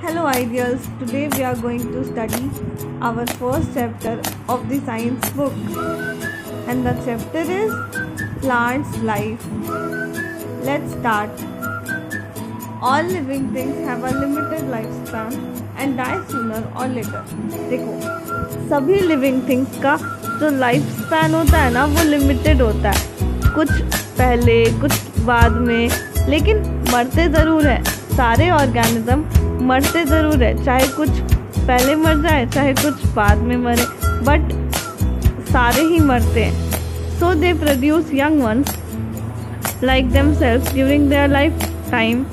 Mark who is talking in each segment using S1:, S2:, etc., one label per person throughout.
S1: Hello ideals, today we are going to study our first chapter of the science book, and the chapter is Plants Life. Let's start. All living things have a limited lifespan and die sooner or later. देखो, सभी living things का जो life span होता है ना, वो limited होता है, कुछ पहले कुछ बाद में, लेकिन मरते ज़रूर है। सारे ऑर्गेनिज्म मरते ज़रूर है, चाहे कुछ पहले मर जाए चाहे कुछ बाद में मरे, बट सारे ही मरते हैं। So they produce young ones like themselves during their lifetime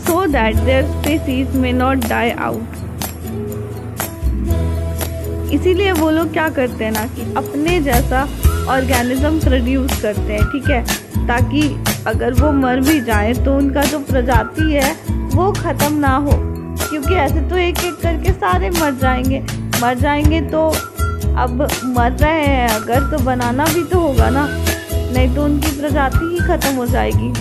S1: so that their species may not die out. इसीलिए वो लोग क्या करते हैं ना कि अपने जैसा ऑर्गेनिज्म प्रोड्यूस करते हैं, ठीक है, ताकि अगर वो मर भी जाए तो उनका जो प्रजाति है वो ख़त्म ना हो, क्योंकि ऐसे तो एक एक करके सारे मर जाएंगे तो अब मर रहे हैं अगर, तो बनाना भी तो होगा ना, नहीं तो उनकी प्रजाति ही ख़त्म हो जाएगी।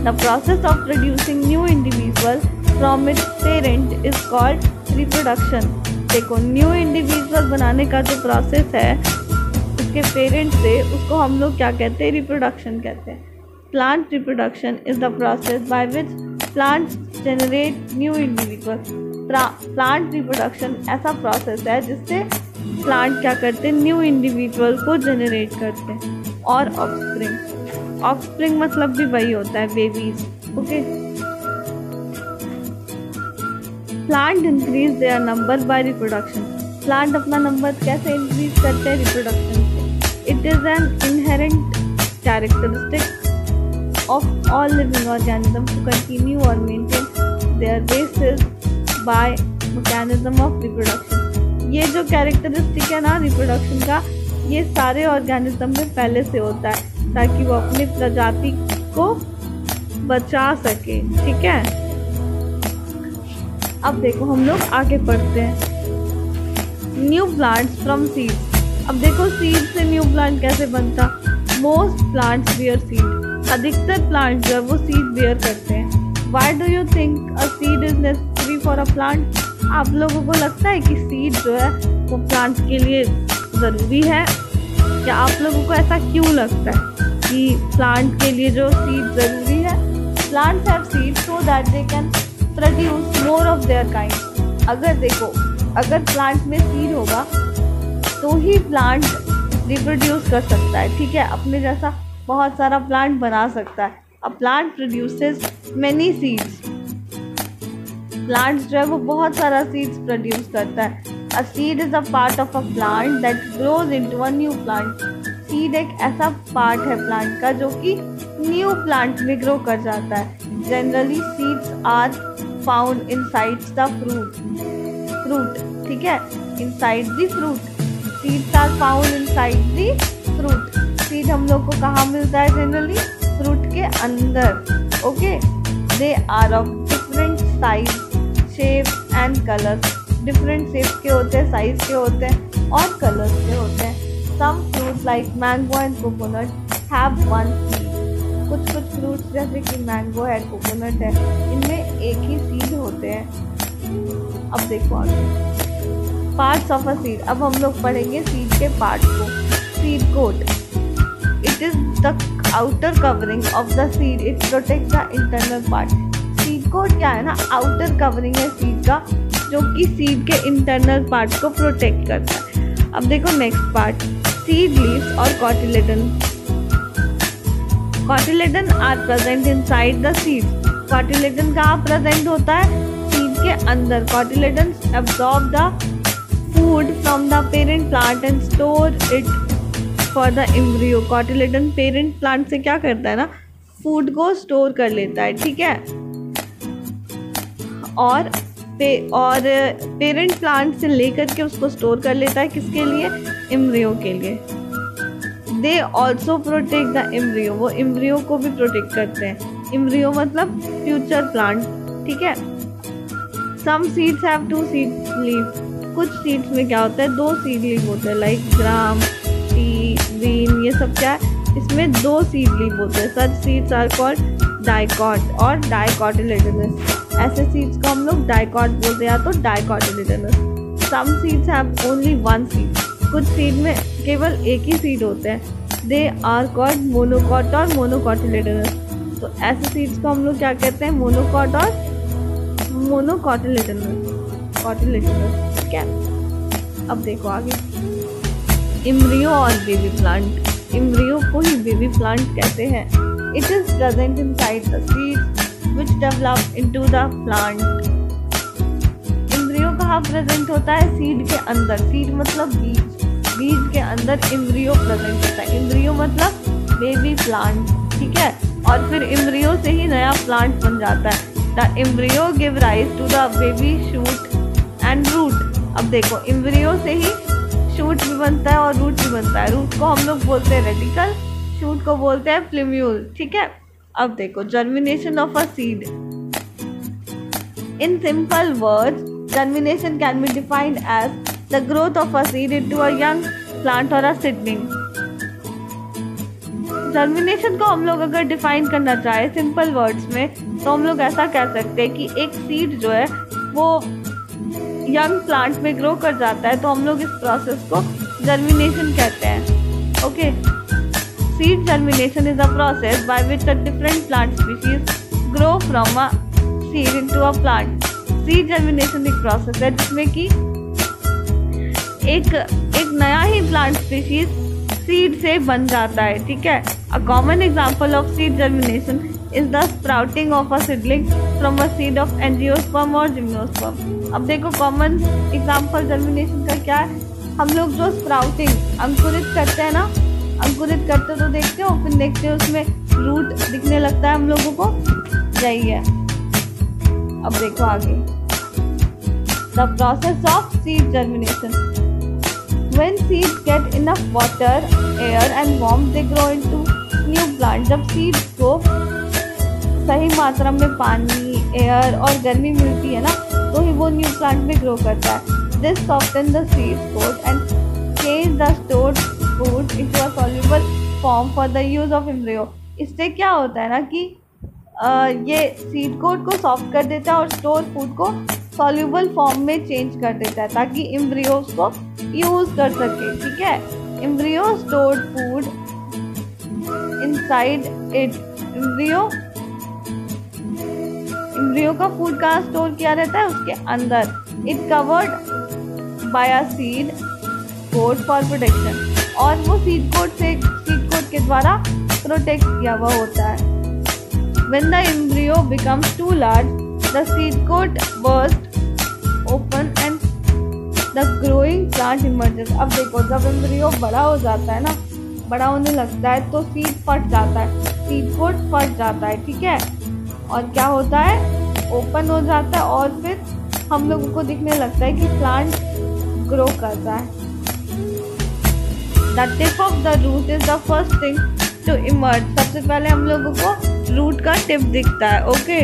S1: The process of producing new individual from its parent is called reproduction. देखो, न्यू इंडिविजुअल बनाने का जो प्रोसेस है उसके पेरेंट से, उसको हम लोग क्या कहते हैं? रिप्रोडक्शन कहते हैं। Plant reproduction is the process by which plants generate new individual. Plant reproduction ऐसा प्रोसेस है जिससे प्लांट क्या करते हैं? न्यू इंडिविजुअल को जेनरेट करते हैं। और ऑफस्प्रिंग मतलब भी वही होता है, babies. Okay, plant increase their number by reproduction. Plant अपना नंबर कैसे इंक्रीज करते हैं? रिप्रोडक्शन से। It is an inherent characteristic of all living organism to continue और maintain their races by mechanism of reproduction. ये जो कैरेक्टरिस्टिक है ना रिप्रोडक्शन का, ये सारे ऑर्गेनिज्म में पहले से होता है ताकि वो अपनी प्रजाति को बचा सके, ठीक है। अब देखो, हम लोग आगे पढ़ते हैं। New plants from seed. अब देखो, सीड से न्यू प्लांट कैसे बनता? Most plants bear seed. अधिकतर प्लांट जो है वो सीड बियर करते हैं। Why do you think a seed is necessary for a plant? आप लोगों को लगता है कि सीड जो है वो प्लांट के लिए ज़रूरी है? क्या आप लोगों को ऐसा क्यों लगता है कि प्लांट के लिए जो सीड ज़रूरी है? Plants have seed so that they can produce more of their kind. अगर देखो, अगर प्लांट में सीड होगा तो ही प्लांट रिप्रोड्यूस कर सकता है, ठीक है, अपने जैसा बहुत सारा प्लांट बना सकता है। A plant produces many seeds. Plant जो है वो बहुत सारा सीड्स प्रोड्यूस करता है। अ seed is a part of a plant that grows into a new plant. Seed एक ऐसा पार्ट है प्लांट का जो कि न्यू प्लांट में ग्रो कर जाता है। Generally seeds are found inside the fruit, ठीक है, inside the fruit. Seeds are found inside the fruit. Seed हम लोग को कहाँ मिलता है? जनरली फ्रूट के अंदर। Okay, they are of different size, shape and colours. Different shape के होते हैं, साइज के होते हैं और कलर्स के होते हैं। Some fruits like mango and coconut have one seed. कुछ फ्रूट्स जैसे कि मैंगो है, कोकोनट है, इनमें एक ही सीड होते हैं। अब देखो आगे, पार्ट्स ऑफ अ सीड। अब हम लोग पढ़ेंगे सीड के पार्ट्स को। Seed coat. It is the outer covering of the seed. It protect the internal part. Seed coat क्या है ना? आउटर कवरिंग है सीड का, जो कि सीड के इंटरनल पार्ट को प्रोटेक्ट करता है। अब देखो नेक्स्ट पार्ट, सीड लीव्स और cotyledon. Cotyledon are present inside the seed. Cotyledon कहाँ प्रेजेंट होता है? सीड के अंदर। Cotyledon absorb the food from the parent plant and store it for the embryo. Cotyledon parent plant से क्या करता है ना? फूड को स्टोर कर लेता है, ठीक है, और पेरेंट प्लांट से लेकर के उसको स्टोर कर लेता है। किसके लिए? एम्ब्रियो के लिए। They also protect the embryo. वो एम्ब्रियो को भी प्रोटेक्ट करते हैं। एम्ब्रियो मतलब फ्यूचर प्लांट, ठीक है। Some seeds have 2 seed leave. कुछ सीड्स में क्या होता है? 2 सीड लीव होते हैं, लाइक ग्राम, टी, बीन, ये सब क्या है? इसमें 2 सीड लीव होते हैं। Such seeds are called dicot और डाइकोटिलेडोनस। ऐसे सीड्स को हम लोग डाइकॉट बोलते हैं या तो dicotyledonous. Some seeds have only one seed, कुछ सीड में केवल एक ही सीड होते हैं। दे आर कॉल्ड मोनोकॉट और मोनोकोटिलेडोनस। तो ऐसे सीड्स को हम लोग क्या कहते हैं, मोनोकॉट और मोनोकोटिलेडोनस, कोटिलेडोनस। ठीक है, अब देखो आगे, एम्ब्रियो और बेबी प्लांट। एम्ब्रियो को ही बेबी प्लांट कहते हैं। It is present inside the seed which develop into the plant. Embryo कहाँ प्रेजेंट होता है, सीड के अंदर। सीड मतलब बीज, बीज के अंदर एम्ब्रियो प्रेजेंट होता है। एम्ब्रियो मतलब बेबी प्लांट, ठीक है। और फिर एम्ब्रियो से ही नया प्लांट बन जाता है। The embryo give rise to the baby shoot and root. अब देखो, एम्ब्रियो से ही शूट भी बनता है और रूट भी बनता है। रूट को हम लोग बोलते हैं रेडिकल, शूट को बोलते हैं प्लूम्यूल, ठीक है। अब देखो, germination of a seed. In simple words, germination can be defined as the growth of a seed into a young plant और अ सीडलिंग। जर्मिनेशन को हम लोग अगर डिफाइन करना चाहे सिंपल वर्ड्स में, तो हम लोग ऐसा कह सकते हैं कि एक सीड जो है वो यंग प्लांट में ग्रो कर जाता है, तो हम लोग इस प्रोसेस को जर्मिनेशन कहते हैं। Okay, seed germination is a process by which a different plant species grow from a seed into a plant. Seed germination एक प्रोसेस है जिसमें कि एक नया ही प्लांट स्पीशीज सीड से बन जाता है, ठीक है। A common example of seed germination is the sprouting of a seedling from a seed of angiosperm और जिम्नोस्पर्म। अब देखो, कॉमन एग्जाम्पल जर्मिनेशन का क्या है, हम लोग जो स्प्राउटिंग, अंकुरित करते हैं ना, अंकुरित करते तो देखते हो, फिर देखते हो उसमें रूट दिखने लगता है हम लोगों को, यही है। अब देखो आगे, the process of seed germination. When seeds get enough water, air and warmth, they grow into new plants. जब seeds को सही मात्रा में पानी, एयर और गर्मी मिलती है ना, तो ही वो न्यू प्लांट में ग्रो करता है। This softens the seed coat and change the stored food into a soluble form for the use of embryo. इससे क्या होता है ना कि ये सीड कोट को सॉफ्ट कर देता है और स्टोर फूड को सॉल्यूबल फॉर्म में चेंज कर देता है ताकि एम्ब्रियोज को यूज कर सके, ठीक है। Embryo stored food inside it. Embryo का फूड कहाँ स्टोर किया रहता है, उसके अंदर। It covered by a seed coat for protection. और वो सीड कोट के द्वारा प्रोटेक्ट किया हुआ होता है। When the embryo becomes too large, the seed coat bursts open and the growing plant emerges. अब देखो, जब एम्ब्रियो बड़ा हो जाता है ना, बड़ा होने लगता है, तो सीड फट जाता है, सीड कोट फट जाता है, ठीक है। और क्या होता है, ओपन हो जाता है और फिर हम लोगों को दिखने लगता है कि प्लांट ग्रो करता है। The tip of the root is the first thing to emerge. सबसे पहले हम लोगों को रूट का टिप दिखता है, okay.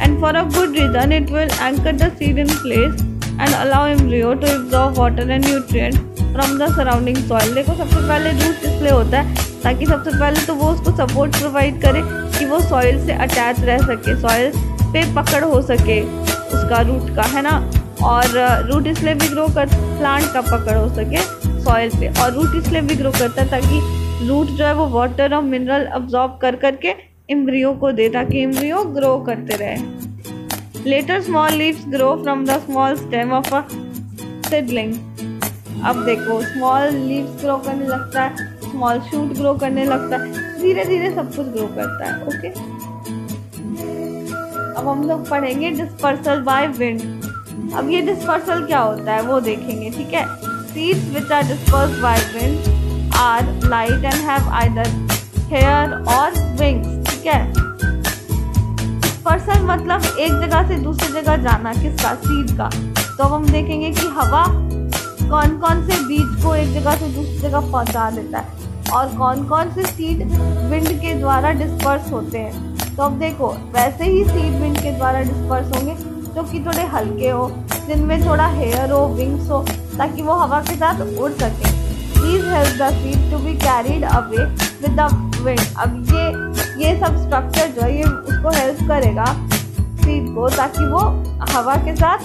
S1: And for a good reason, it will anchor the seed in place and allow embryo to absorb water and nutrient from the surrounding soil. देखो, सबसे पहले रूट इसलिए होता है ताकि सबसे पहले तो वो उसको सपोर्ट प्रोवाइड करे कि वो सॉइल से अटैच रह सके, सॉइल पे पकड़ हो सके उसका रूट का, है ना। और रूट इसलिए भी ग्रो कर, प्लांट का पकड़ हो सके सॉइल पे। और रूट इसलिए भी ग्रो करता है ताकि रूट जो है वो वाटर और मिनरल अब्जॉर्ब कर करके एम्ब्रियो को दे, ताकि एम्ब्रियो ग्रो करते रहे। Later small leaves grow from the small stem of a seedling. अब देखो, स्मॉल लीव्स ग्रो करने लगता है, स्मॉल शूट ग्रो करने लगता है, धीरे धीरे सब कुछ ग्रो करता है, ओके। अब हम लोग पढ़ेंगे डिस्पर्सल बाय विंड। अब ये डिस्पर्सल क्या होता है वो देखेंगे, ठीक है। Seeds which are dispersed by wind are light and have either hair or wings, ठीक है। डिस्पर्सल मतलब एक जगह से दूसरी जगह जाना, किसका, सीड का। तो अब हम देखेंगे कि हवा कौन कौन से बीज को एक जगह से दूसरी जगह पहुंचा देता है और कौन कौन से सीड विंड के द्वारा डिस्पर्स होते हैं। तो अब देखो, वैसे ही सीड विंड के द्वारा डिस्पर्स होंगे जो कि थोड़े हल्के हो, जिनमें थोड़ा हेयर हो, विंग्स हो, ताकि वो हवा के साथ उड़ सके। These help the seed to be carried away with the wind. अब ये सब स्ट्रक्चर जो है ये उसको हेल्प करेगा सीड को, ताकि वो हवा के साथ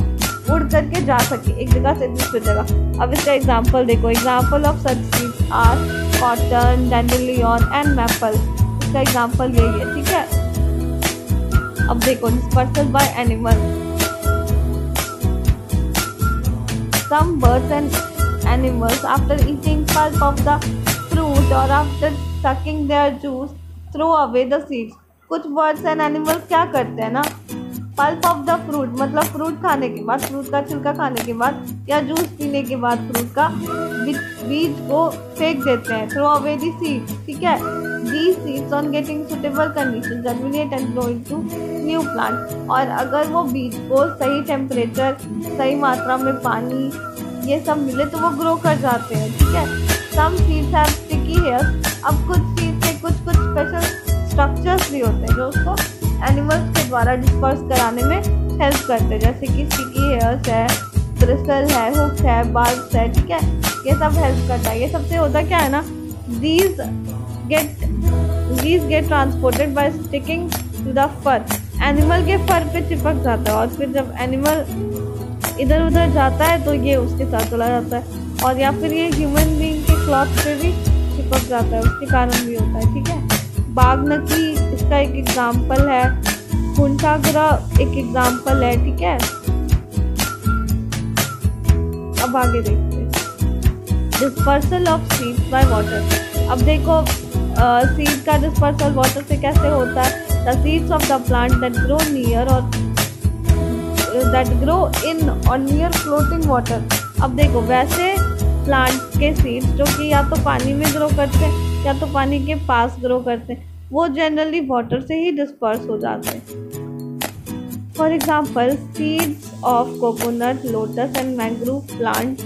S1: उड़ करके जा सके एक जगह से दूसरी जगह। अब इसका एग्जांपल देखो, example of such seeds are cotton, dandelion and maple. इसका एग्जांपल यही है, ठीक है। अब देखो dispersal by animal, some birds and animals after eating pulp of the fruit और after sucking their juice throw away the seeds. कुछ birds and animals क्या करते हैं ना, पल्प ऑफ द फ्रूट मतलब फ्रूट खाने के बाद, फ्रूट का छिलका खाने के बाद या जूस पीने के बाद फ्रूट का बीज को फेंक देते हैं, थ्रो अवे द सीड्स, ठीक है। These seeds on getting suitable condition germinate and grow into new plant. और अगर वो बीज को सही टेम्परेचर, सही मात्रा में पानी ये सब मिले तो वो ग्रो कर जाते हैं, ठीक है। Some seeds have sticky hairs. अब कुछ सीड्स से कुछ स्पेशल स्ट्रक्चर्स भी होते हैं जो उसको एनिमल्स के द्वारा डिस्पर्स कराने में हेल्प करते हैं, जैसे कि स्टिकी हेयर्स है, ब्रिसल है, हुक्स है, बार्ब्स है, ठीक है। ये सब हेल्प करता है। ये सबसे होता क्या है ना, these get transported by sticking to the fur. Animal के फर पे चिपक जाता है और फिर जब एनिमल इधर उधर जाता है तो ये उसके साथ चला जाता है, और या फिर ये ह्यूमन बीइंग के क्लॉथ पे भी चिपक जाता है, उसके कारण भी होता है, ठीक है। बागनकी इसका एक एग्जाम्पल है, फुंटाग्रा एक एग्जाम्पल है, ठीक है। अब आगे देखते हैं dispersal of seeds bye water. अब देखो सीड का डिस्पर्सल वाटर से कैसे होता है। The seeds of the plant that grow near और दैट ग्रो इन और नियर फ्लोटिंग वाटर। अब देखो वैसे प्लांट के सीड्स जो कि या तो पानी में ग्रो करते हैं या तो पानी के पास ग्रो करते हैं, वो जनरली वाटर से ही डिस्पर्स हो जाते हैं। For example seeds of coconut, lotus and mangrove plant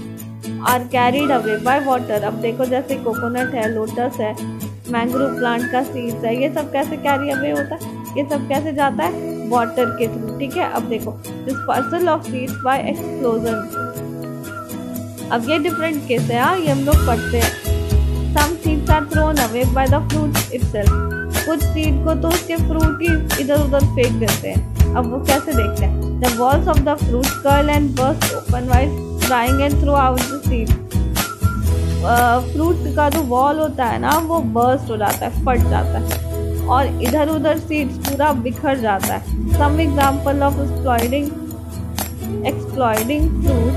S1: are carried away by water. अब देखो जैसे कोकोनट है, लोटस है, मैंग्रोव प्लांट का सीड्स है, ये सब कैसे कैरी अवे होता है, ये सब कैसे जाता है, वाटर के थ्रू, ठीक है। अब देखो dispersal of seeds by explosion. अब ये डिफरेंट केस है, ये हम लोग पढ़ते हैं। Some seeds are thrown away by the fruit itself. कुछ सीड को तो उसके फ्रूट ही इधर उधर फेंक देते हैं। अब वो कैसे देखते हैं, the walls of the fruit curl and burst open while drying and throw out the seed. Fruit का जो वॉल होता है ना वो बर्स्ट हो जाता है, फट जाता है और इधर उधर सीड्स पूरा बिखर जाता है। Some example of exploding fruit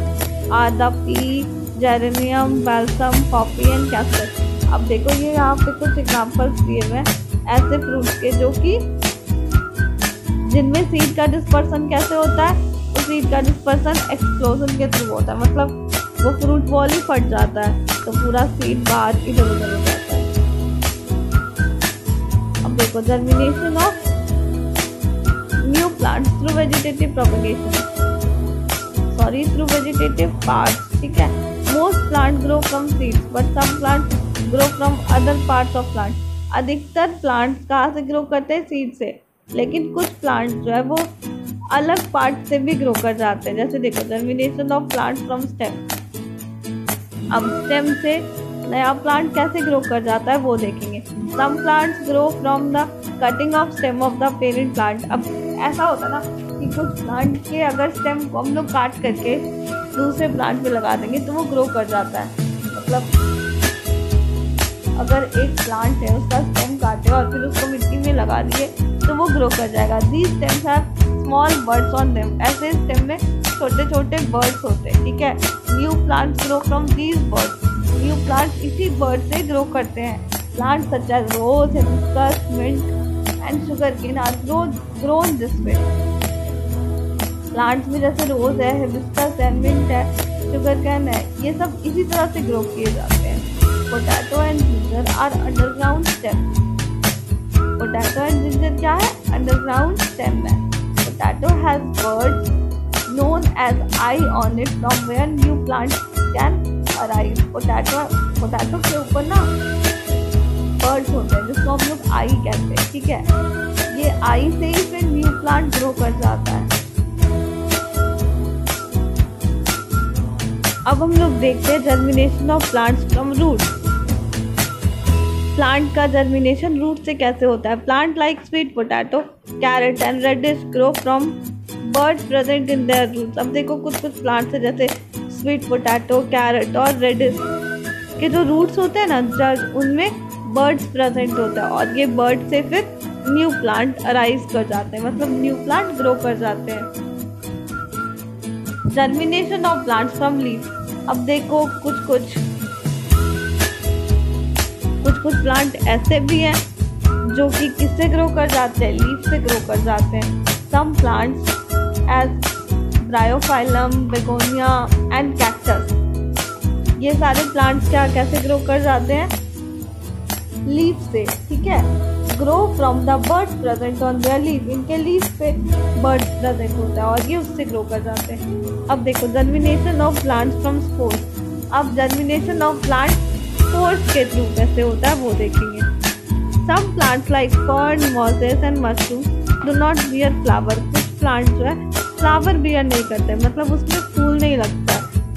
S1: are the peach, geranium, balsam, poppy and castor. अब देखो ये यहाँ पे कुछ एग्जाम्पल्स दिए हुए हैं ऐसे फ्रूट्स के जो कि जिनमें सीड का डिस्पर्सन कैसे होता है, तो सीड का डिस्पर्सन एक्सप्लोजन के थ्रू होता है, मतलब वो फ्रूट बॉल ही फट जाता है तो पूरा सीड बाहर इधर उधर हो जाता है। अब देखो germination of new plants through vegetative propagation, through vegetative parts, ठीक है। Most plant grow from seeds but some plant grow from other parts of plant. अधिकतर प्लांट कहाँ से ग्रो करते हैं, सीड से, लेकिन कुछ प्लांट जो है वो अलग पार्ट से भी ग्रो कर जाते हैं। जैसे देखो germination of plant from stem. अब स्टेम से नया प्लांट कैसे ग्रो कर जाता है वो देखेंगे। Some plants grow from the cutting of stem of the parent plant. अब ऐसा होता है ना कि कुछ प्लांट के अगर स्टेम को हम लोग काट करके दूसरे प्लांट पे लगा देंगे तो वो ग्रो कर जाता है। मतलब अगर एक प्लांट है उसका स्टेम काटे और फिर उसको मिट्टी में लगा दिए तो वो ग्रो कर जाएगा। These stems have small buds on them. ऐसे स्टेम में छोटे छोटे बर्ड्स होते हैं, ठीक है। New plants grow from these buds. New plants इसी बर्ड से ग्रो करते हैं। Plants such as rose, hibiscus, mint and sugarcane are grown this way. Plants में जैसे रोज है, हिबिस्कस है, मिंट है, शुगरकेन है, ये सब इसी तरह से ग्रो किए जाते हैं। Potato and ginger are underground stem. Potato and ginger क्या है, अंडरग्राउंड स्टेम है। Potato has buds known as eye on it from where new plants can arise। Potato के ऊपर ना बर्ड्स होते हैं जिसको हम लोग आई कहते हैं, ठीक है। ये आई से ही फिर न्यू प्लांट ग्रो कर जाता है। अब हम लोग देखते हैं germination of plants from root. Plant का जर्मिनेशन रूट से कैसे होता है। Plant like sweet potato, carrot and radish grow from buds present in their roots. अब देखो कुछ प्लांट्स है जैसे स्वीट पोटैटो, कैरेट और रेडिश के जो रूट्स होते हैं ना जड़, उनमें बर्ड्स प्रेजेंट होता है और ये बर्ड से फिर न्यू प्लांट अराइज कर जाते हैं, मतलब न्यू प्लांट ग्रो कर जाते हैं। Germination of plants from leaf. अब देखो कुछ प्लांट ऐसे भी हैं जो कि किससे ग्रो कर जाते हैं, लीफ से ग्रो कर जाते हैं। Some plants as bryophyllum, begonia and cactus, ये सारे प्लांट्स कैसे ग्रो कर जाते हैं, लीफ से, ठीक है। Grow from the birds present on their leaf, इनके लीफ पे बर्ड्स प्रेजेंट होता है और ये उससे ग्रो कर जाते हैं। अब देखो germination of plants from spores. अब जर्मिनेशन ऑफ प्लांट स्पोर्स के थ्रू कैसे होता है वो देखेंगे। Some plants like fern, mosses and mushroom do not bear flower. कुछ प्लांट जो है फ्लावर बियर नहीं करते, मतलब उसमें फूल नहीं लगता,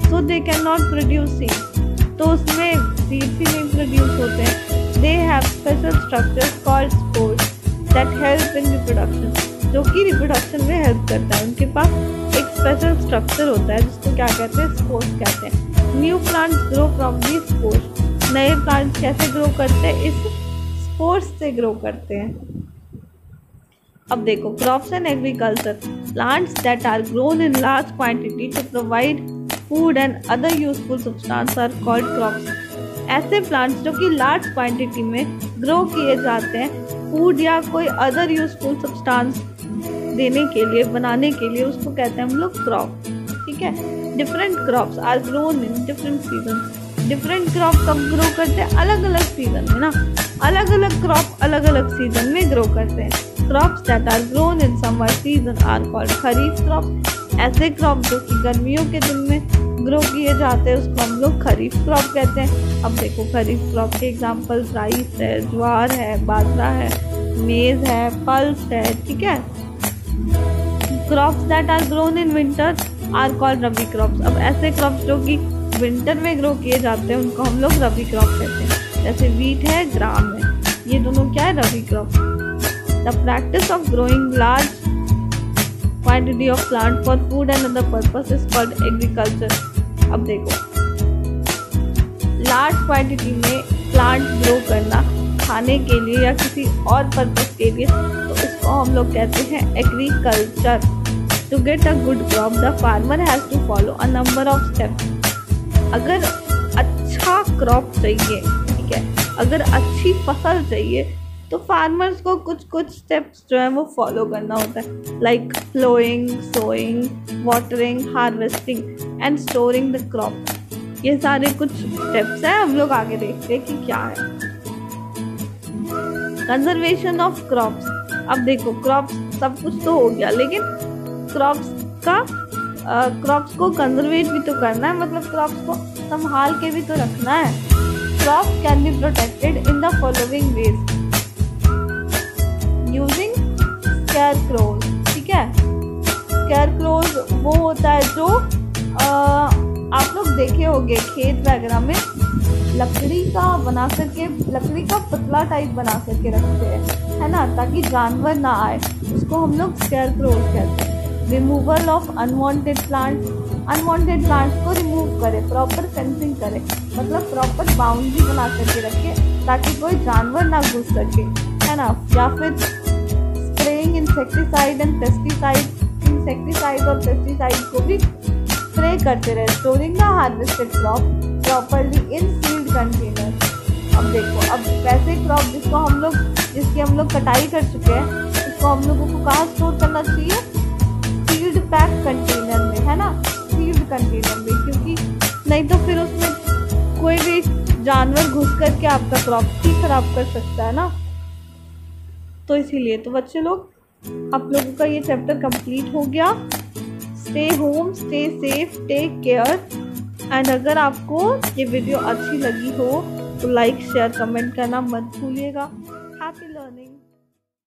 S1: so they can not produce seed, तो उसमें सीड्स ही नहीं प्रोड्यूस होते हैं। They have special structures called spores that help in reproduction, जो कि रिप्रोडक्शन में हेल्प करता है। उनके पास एक स्पेशल स्ट्रक्चर होता है जिसको क्या कहते हैं, स्पोर्स कहते हैं। New plants grow from these spores. नए प्लांट्स कैसे ग्रो करते हैं, इस स्पोर्स से ग्रो करते हैं। अब देखो crops and agriculture. Plants that are grown in large quantity to provide food and other useful substance are called crops. ऐसे प्लांट्स जो कि लार्ज क्वांटिटी में ग्रो किए जाते हैं फूड या कोई अदर यूजफुल सब्सटेंस देने के लिए, बनाने के लिए, उसको कहते हैं हम लोग क्रॉप, ठीक है। Different crops are grown in different season. Different crop कब ग्रो करते हैं, अलग अलग सीजन में ना, अलग अलग क्रॉप अलग अलग सीजन में ग्रो करते हैं। Crops that are grown in summer season are called kharif crop. ऐसे क्रॉप जो कि गर्मियों के दिन में ग्रो किए जाते हैं उसको हम लोग खरीफ क्रॉप कहते हैं। अब देखो खरीफ क्रॉप के एग्जांपल राइस है, ज्वार है, बाजरा है, मेज है, पल्स है, ठीक है। Crops that are grown in winter are called rabi crops. अब ऐसे क्रॉप्स जो कि विंटर में ग्रो किए जाते हैं उनको हम लोग रबी क्रॉप कहते हैं, जैसे वीट है, ग्राम है, ये दोनों क्या है, rabi crop. The practice of growing large quantity of plant for food and other purpose is called agriculture. अब देखो लार्ज क्वांटिटी में प्लांट ग्रो करना खाने के लिए या किसी और पर्पस के लिए, तो इसको हम लोग कहते हैं agriculture. To get a good crop the farmer has to follow a number of steps. अगर अच्छा क्रॉप चाहिए, ठीक है, अगर अच्छी फसल चाहिए तो फार्मर्स को कुछ स्टेप्स जो है वो फॉलो करना होता है, like ploughing, sowing, watering, harvesting and storing the crop. ये सारे कुछ स्टेप्स हैं, हम लोग आगे देखते हैं कि क्या है। Conservation of crops. अब देखो क्रॉप्स सब कुछ तो हो गया, लेकिन क्रॉप्स को कंजर्वेट भी तो करना है, मतलब क्रॉप्स को संभाल के भी तो रखना है। Crops can be protected in the following ways using scarecrows, ठीक है। स्केरक्रोज वो होता है जो आप लोग देखे होंगे खेत वगैरह में लकड़ी का पतला टाइप बना करके रखते हैं, है ना, ताकि जानवर ना आए, उसको हम लोग स्केरक्रोज कहते हैं। रिमूवल ऑफ अनवांटेड प्लांट्स को रिमूव करे, प्रॉपर फेंसिंग करे, मतलब प्रॉपर बाउंड्री बना करके रखे ताकि कोई जानवर ना घुस सके, है ना। या फिर spraying insecticide and pesticide, insecticide और पेस्टिसाइड को भी स्प्रे करते रहे। Storing the harvested crop properly in sealed container. अब देखो अब वैसे क्रॉप जिसकी हम लोग कटाई कर चुके हैं उसको हम लोगों को कहाँ स्टोर करना चाहिए, सील्ड पैक कंटेनर में, है ना, सील्ड कंटेनर में, क्योंकि नहीं तो फिर उसमें कोई भी जानवर घुस करके आपका क्रॉप ही खराब कर सकता है ना। तो इसीलिए तो बच्चे लोग आप लोगों का ये चैप्टर कंप्लीट हो गया। Stay home, stay safe, take care. And अगर आपको ये वीडियो अच्छी लगी हो तो लाइक, शेयर, कमेंट करना मत भूलिएगा। Happy learning.